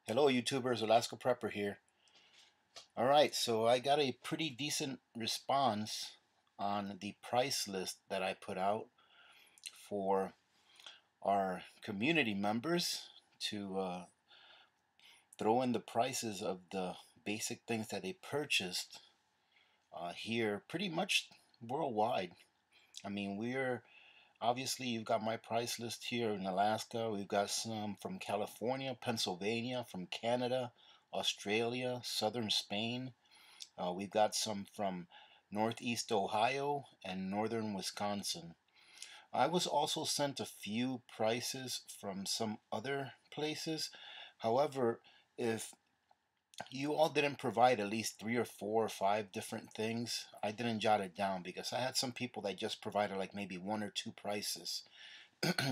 Hello YouTubers, Alaska Prepper here. Alright, so I got a pretty decent response on the price list that I put out for our community members to throw in the prices of the basic things that they purchased here pretty much worldwide. I mean, obviously, you've got my price list here in Alaska. We've got some from California, Pennsylvania, from Canada, Australia, southern Spain. We've got some from northeast Ohio and northern Wisconsin. I was also sent a few prices from some other places. However, if you all didn't provide at least 3 or 4 or 5 different things, I didn't jot it down because I had some people that just provided like maybe 1 or 2 prices.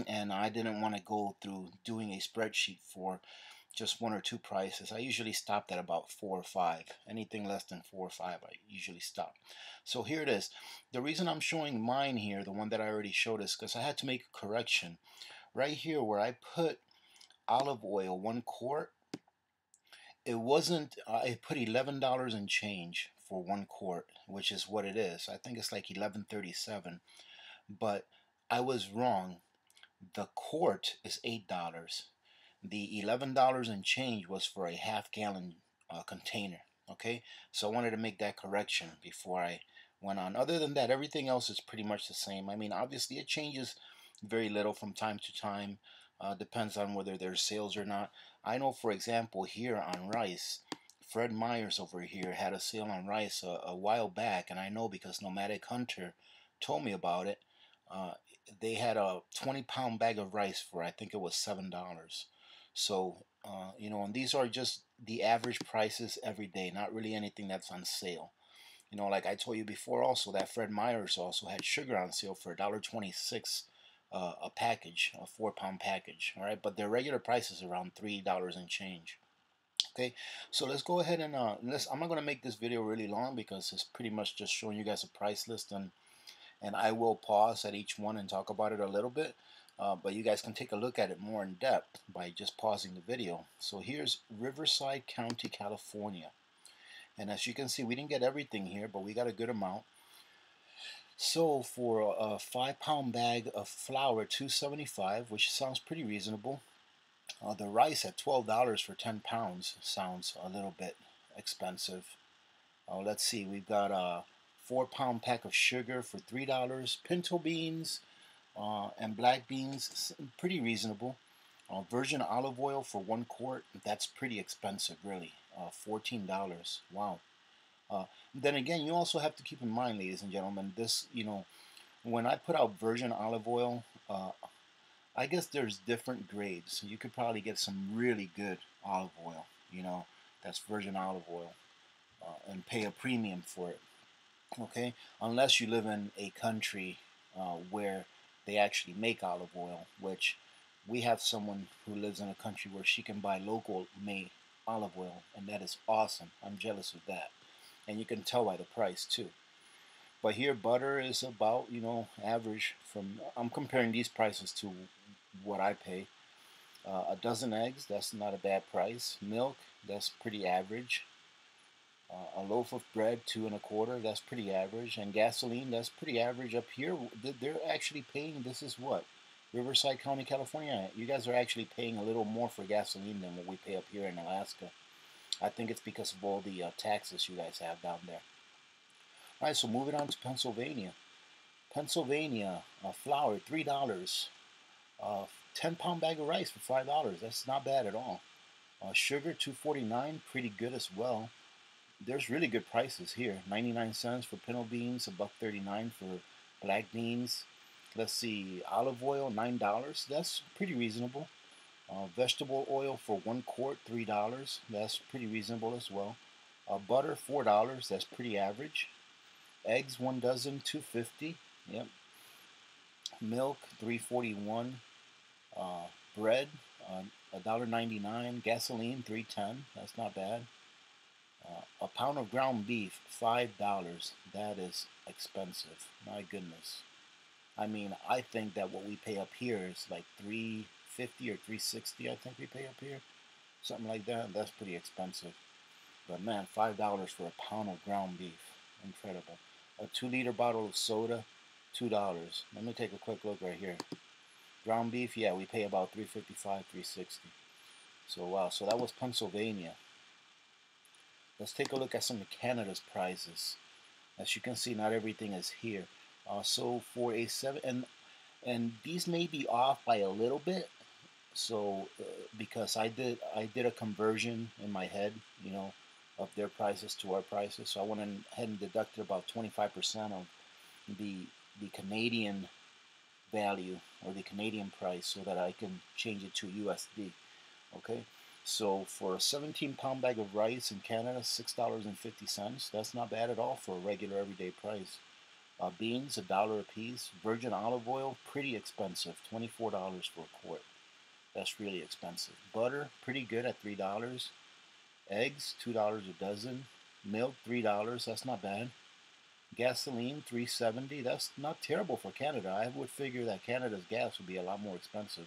And I didn't want to go through doing a spreadsheet for just 1 or 2 prices. I usually stopped at about 4 or 5. Anything less than 4 or 5, I usually stop. So here it is. The reason I'm showing mine here, the one that I already showed, is because I had to make a correction. Right here where I put olive oil, 1 quart, it wasn't, I put $11 and change for 1 quart, which is what it is. I think it's like $11.37, but I was wrong. The quart is $8. The $11 and change was for a half-gallon container. Okay, so I wanted to make that correction before I went on. Other than that, everything else is pretty much the same. I mean, obviously it changes very little from time to time. Depends on whether there's sales or not. I know, for example, here on rice, Fred Meyers over here had a sale on rice a while back, and I know because Nomadic Hunter told me about it. They had a 20-pound bag of rice for, I think it was $7. So, and these are just the average prices every day, not really anything that's on sale. Like I told you before also, that Fred Meyers also had sugar on sale for $1.26 a package, a 4-pound package. All right, but their regular price is around $3 and change. Okay, so let's go ahead and I'm not going to make this video really long because it's pretty much just showing you guys a price list, and I will pause at each one and talk about it a little bit. But you guys can take a look at it more in depth by just pausing the video. So here's Riverside County, California. And as you can see, we didn't get everything here, but we got a good amount. So for a 5-pound bag of flour, $2.75, which sounds pretty reasonable. The rice at $12 for 10 pounds sounds a little bit expensive. Let's see, we've got a 4-pound pack of sugar for $3. Pinto beans and black beans, pretty reasonable. Virgin olive oil for 1 quart, that's pretty expensive, really. $14. Wow. Then again, you also have to keep in mind, ladies and gentlemen, this, when I put out virgin olive oil, I guess there's different grades. You could probably get some really good olive oil, that's virgin olive oil, and pay a premium for it. Okay, unless you live in a country where they actually make olive oil, which we have someone who lives in a country where she can buy local made olive oil, and that is awesome. I'm jealous of that, and you can tell by the price too. But here butter is about, average. I'm comparing these prices to what I pay. A dozen eggs, that's not a bad price. Milk, that's pretty average. A loaf of bread, 2 1/4, that's pretty average. And gasoline, that's pretty average up here. They're actually paying, this is what? Riverside County, California. You guys are actually paying a little more for gasoline than what we pay up here in Alaska. I think it's because of all the taxes you guys have down there. All right, so moving on to Pennsylvania. Pennsylvania, flour, $3. 10-pound bag of rice for $5. That's not bad at all. Sugar, $2.49, pretty good as well. There's really good prices here. 99 cents for pinto beans, $1.39 for black beans. Let's see, olive oil, $9. That's pretty reasonable. Vegetable oil for 1 quart, $3. That's pretty reasonable as well. Butter, $4. That's pretty average. Eggs, 1 dozen, $2.50. Yep. Milk, $3.41. Bread, $1.99. Gasoline, $3.10. That's not bad. A pound of ground beef, $5. That is expensive. My goodness. I mean, I think that what we pay up here is like $3.50 or $3.60. I think we pay up here. something like that. That's pretty expensive. But man, $5 for a pound of ground beef, incredible. A 2-liter bottle of soda, $2. Let me take a quick look right here. Ground beef, yeah, we pay about $3.55, $3.60. So wow, so that was Pennsylvania. Let's take a look at some of Canada's prices. As you can see, not everything is here. So for a and these may be off by a little bit. So because I did a conversion in my head, you know, of their prices to our prices. So I went ahead and deducted about 25% of the Canadian value or the Canadian price so that I can change it to USD. Okay, so for a 17-pound bag of rice in Canada, $6.50. That's not bad at all for a regular everyday price. Beans, $1 a piece. Virgin olive oil, pretty expensive, $24 for a quart. That's really expensive. Butter, pretty good at $3. Eggs, $2 a dozen. Milk, $3. That's not bad. Gasoline, $3.70. That's not terrible for Canada. I would figure that Canada's gas would be a lot more expensive.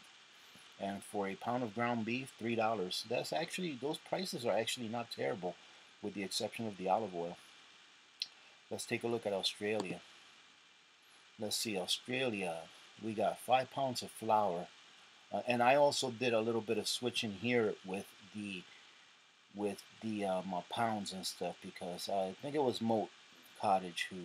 And for a pound of ground beef, $3. That's actually, those prices are actually not terrible, with the exception of the olive oil. Let's take a look at Australia. Let's see, Australia. We got 5 pounds of flour. And I also did a little bit of switching here with the pounds and stuff, because I think it was Moat Cottage who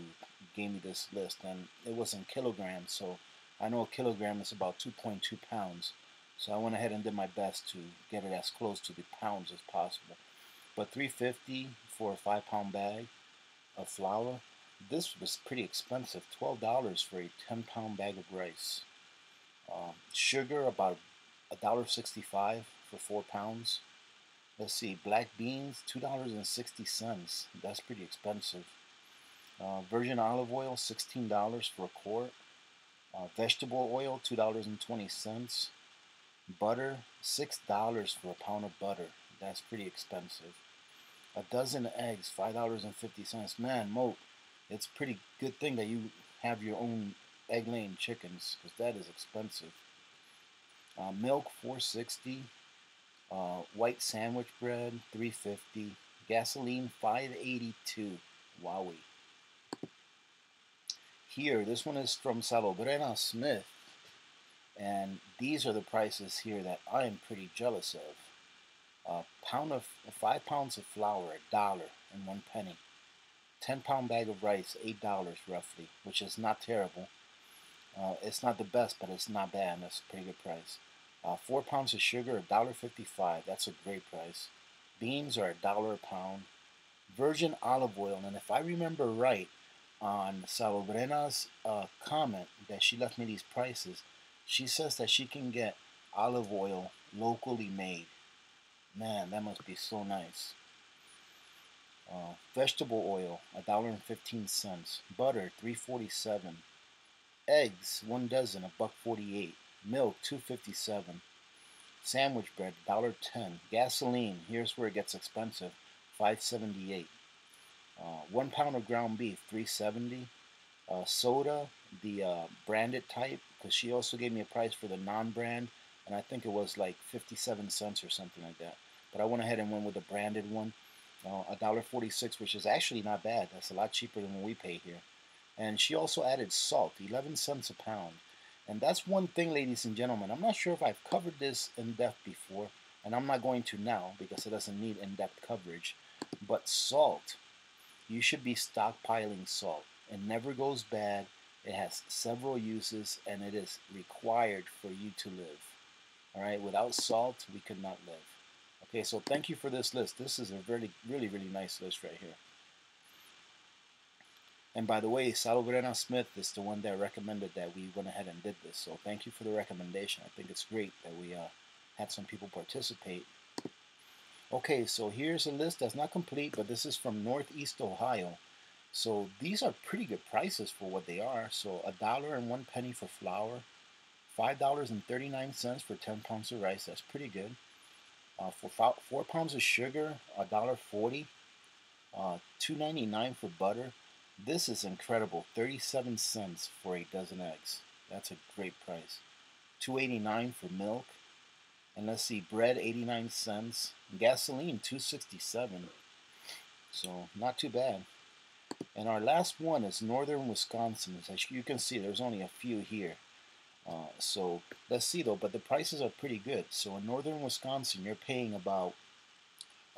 gave me this list, and it was in kilograms. So I know a kilogram is about 2.2 pounds. So I went ahead and did my best to get it as close to the pounds as possible. But $3.50 for a 5-pound bag of flour. This was pretty expensive, $12 for a 10-pound bag of rice. Sugar, about $1.65 for 4 pounds. Let's see, black beans, $2.60. That's pretty expensive. Virgin olive oil, $16 for a quart. Vegetable oil, $2.20. Butter, $6 for a pound of butter. That's pretty expensive. A dozen eggs, $5.50. Man, Moat, it's a pretty good thing that you have your own egg-laying chickens, because that is expensive. Milk, $4.60. White sandwich bread, $3.50. Gasoline, $5.82. Wowie. Here, this one is from Salobreña Smith, and these are the prices here that I am pretty jealous of. 5 pounds of flour, $1.01. 10-pound bag of rice, $8 roughly, which is not terrible. It's not the best, but it's not bad. That's a pretty good price. 4 pounds of sugar, $1.55. That's a great price. Beans are $1 a pound. Virgin olive oil, and if I remember right, on Salobreña's comment that she left me these prices, she says that she can get olive oil locally made. Man, that must be so nice. Vegetable oil, $1.15. Butter, $3.47. Eggs, 1 dozen, $1.48. Milk, $2.57. Sandwich bread, $1.10. Gasoline, here's where it gets expensive, $5.78. 1 pound of ground beef, $3.70. Soda, the branded type, because she also gave me a price for the non-brand, and I think it was like 57 cents or something like that. But I went ahead and went with the branded one, $1.46, which is actually not bad. That's a lot cheaper than what we pay here. And she also added salt, 11 cents a pound. And that's one thing, ladies and gentlemen. I'm not sure if I've covered this in depth before, and I'm not going to now because it doesn't need in-depth coverage. But salt, you should be stockpiling salt. It never goes bad. It has several uses, and it is required for you to live. All right, without salt, we could not live. Okay, so thank you for this list. This is a really, really, really nice list right here. And by the way, Salobreña Smith is the one that recommended that we went ahead and did this. So thank you for the recommendation. I think it's great that we had some people participate. Okay, so here's a list that's not complete, but this is from Northeast Ohio. So these are pretty good prices for what they are. So $1.01 for flour, $5.39 for 10 pounds of rice. That's pretty good. For 4 pounds of sugar, $1.40. $2.99 for butter. This is incredible. 37 cents for a dozen eggs. That's a great price. $2.89 for milk. And let's see, bread 89 cents, gasoline 267. So not too bad. And our last one is northern Wisconsin. As you can see, there's only a few here. So let's see though, but the prices are pretty good. So in northern Wisconsin, you're paying about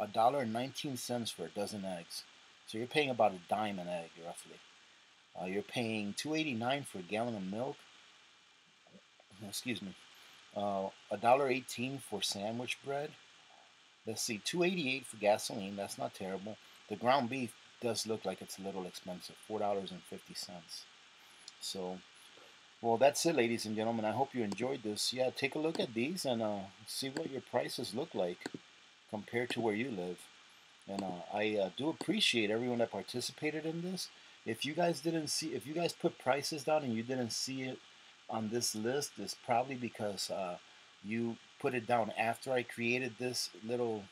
$1.19 for a dozen eggs. So you're paying about a dime an egg, roughly. You're paying $2.89 for a gallon of milk. Excuse me. $1.18 for sandwich bread. Let's see, $2.88 for gasoline. That's not terrible. The ground beef does look like it's a little expensive, $4.50. So, well, that's it, ladies and gentlemen. I hope you enjoyed this. Yeah, take a look at these and see what your prices look like compared to where you live. And I do appreciate everyone that participated in this. If you guys didn't see, if you guys put prices down and you didn't see it on this list, it's probably because you put it down after I created this little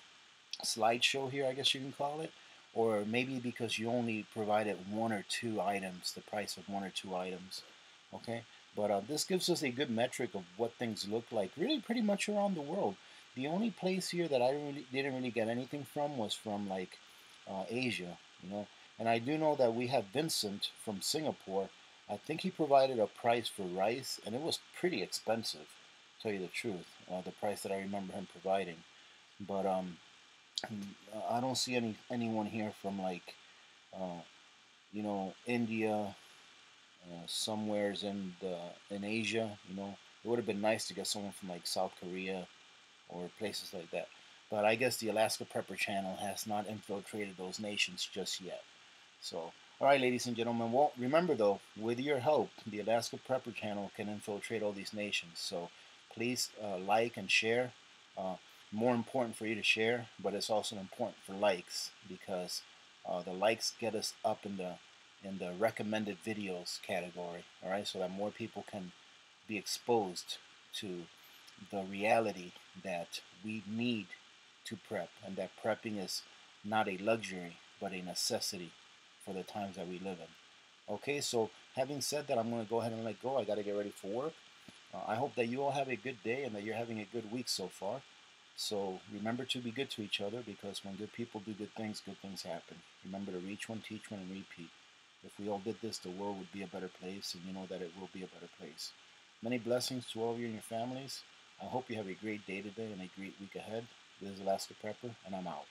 slideshow here, I guess you can call it, or maybe because you only provided one or two items, the price of one or two items. Okay, but this gives us a good metric of what things look like, really, pretty much around the world. The only place here that I didn't really get anything from was from like Asia, you know. And I do know that we have Vincent from Singapore. I think he provided a price for rice, and it was pretty expensive, to tell you the truth. The price that I remember him providing, but I don't see anyone here from like uh, India, somewheres in Asia. You know, it would have been nice to get someone from like South Korea or places like that. But I guess the Alaska Prepper channel has not infiltrated those nations just yet. So, all right, ladies and gentlemen. Well, remember though, with your help, the Alaska Prepper channel can infiltrate all these nations. So, please like and share. Uh, More important for you to share, but it's also important for likes because the likes get us up in the recommended videos category. All right, so that more people can be exposed to the reality that we need to prep, and that prepping is not a luxury but a necessity for the times that we live in. Okay, so having said that, I'm going to go ahead and let go. I got to get ready for work. I hope that you all have a good day and that you're having a good week so far. So remember to be good to each other, because when good people do good things happen. Remember to reach one, teach one, and repeat. If we all did this, the world would be a better place, and you know that it will be a better place. Many blessings to all of you and your families. I hope you have a great day today and a great week ahead. This is Alaska Prepper, and I'm out.